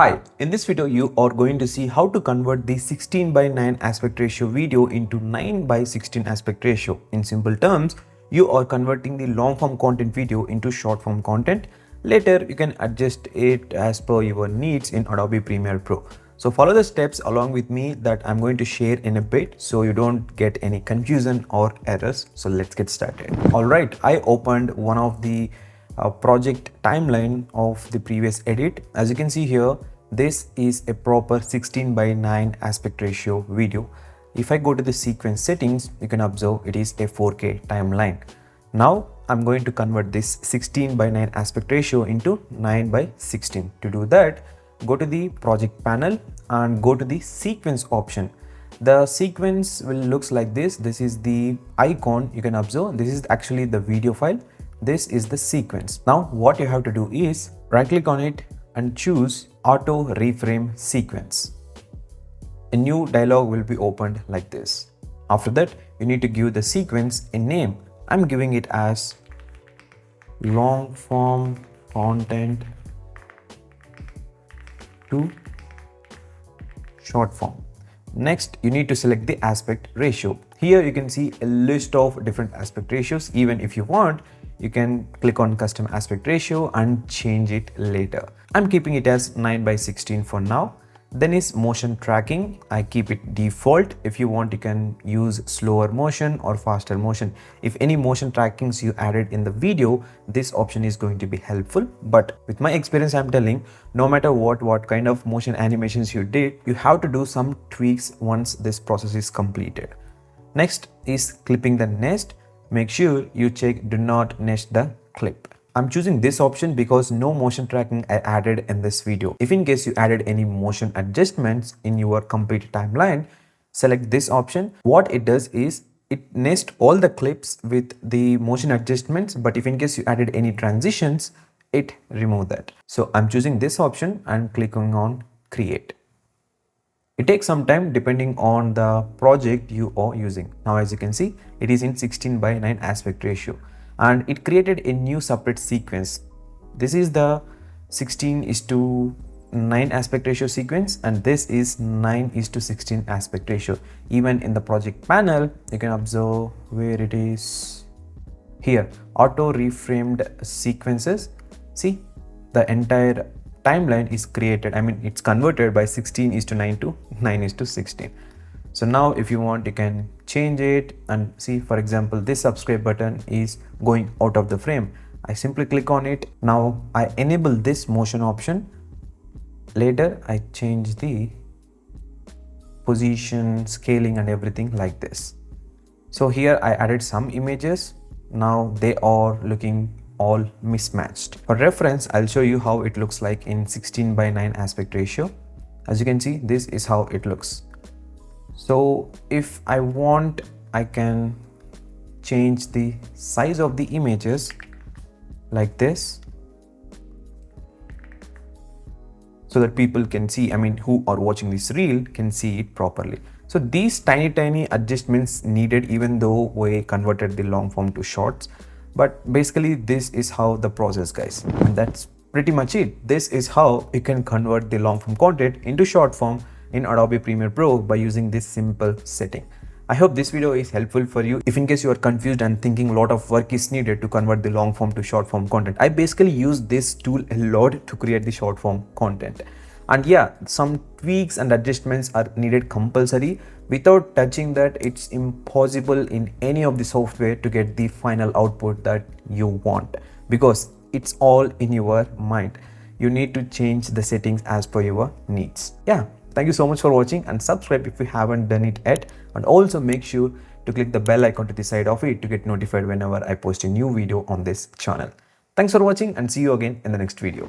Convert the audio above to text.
Hi, in this video you are going to see how to convert the 16:9 aspect ratio video into 9:16 aspect ratio. In simple terms, you are converting the long form content video into short form content. Later, you can adjust it as per your needs in Adobe Premiere Pro. So follow the steps along with me that I'm going to share in a bit so you don't get any confusion or errors. So let's get started. Alright, I opened one of the project timeline of the previous edit. As you can see here, this is a proper 16:9 aspect ratio video. If I go to the sequence settings, you can observe it is a 4K timeline. Now I'm going to convert this 16:9 aspect ratio into 9:16. To do that, go to the project panel and go to the sequence option. The sequence will looks like this. This is the icon. You can observe this is actually the video file. This is the sequence. Now what you have to do is right click on it and choose auto reframe sequence. A new dialog will be opened like this. After that, you need to give the sequence a name. I'm giving it as long form content to short form. Next, you need to select the aspect ratio. Here you can see a list of different aspect ratios. Even if you want, you can click on custom aspect ratio and change it later. I'm keeping it as 9:16 for now. Then is motion tracking. I keep it default. If you want, you can use slower motion or faster motion. If any motion trackings you added in the video, this option is going to be helpful. But with my experience, I'm telling, no matter what kind of motion animations you did, you have to do some tweaks once this process is completed. Next is clipping the nest. Make sure you check do not nest the clip. I'm choosing this option because no motion tracking I added in this video. If in case you added any motion adjustments in your complete timeline, select this option. What it does is it nests all the clips with the motion adjustments, but if in case you added any transitions, it remove that. So I'm choosing this option and clicking on create. It takes some time depending on the project you are using. Now as you can see, it is in 16:9 aspect ratio and it created a new separate sequence. This is the 16:9 aspect ratio sequence and this is 9:16 aspect ratio. Even in the project panel, you can observe where it is here, auto reframed sequences. See, the entire timeline is created. I mean, it's converted by 16:9 to 9:16. So now if you want, you can change it and see, for example, this subscribe button is going out of the frame. I simply click on it. Now I enable this motion option. Later I change the position, scaling and everything like this. So here I added some images. Now they are looking all mismatched. For reference, I'll show you how it looks like in 16:9 aspect ratio. As you can see, this is how it looks. So if I want, I can change the size of the images like this so that people can see, I mean, who are watching this reel can see it properly. So these tiny adjustments needed even though we converted the long form to shorts. But basically this is how the process, guys, and that's pretty much it. This is how you can convert the long form content into short form in Adobe Premiere Pro by using this simple setting. I hope this video is helpful for you. If in case you are confused and thinking a lot of work is needed to convert the long form to short form content, I basically use this tool a lot to create the short form content. And yeah, some tweaks and adjustments are needed compulsory. Without touching that, it's impossible in any of the software to get the final output that you want because it's all in your mind. You need to change the settings as per your needs. Yeah, thank you so much for watching and subscribe if you haven't done it yet. And also make sure to click the bell icon to the side of it to get notified whenever I post a new video on this channel. Thanks for watching and see you again in the next video.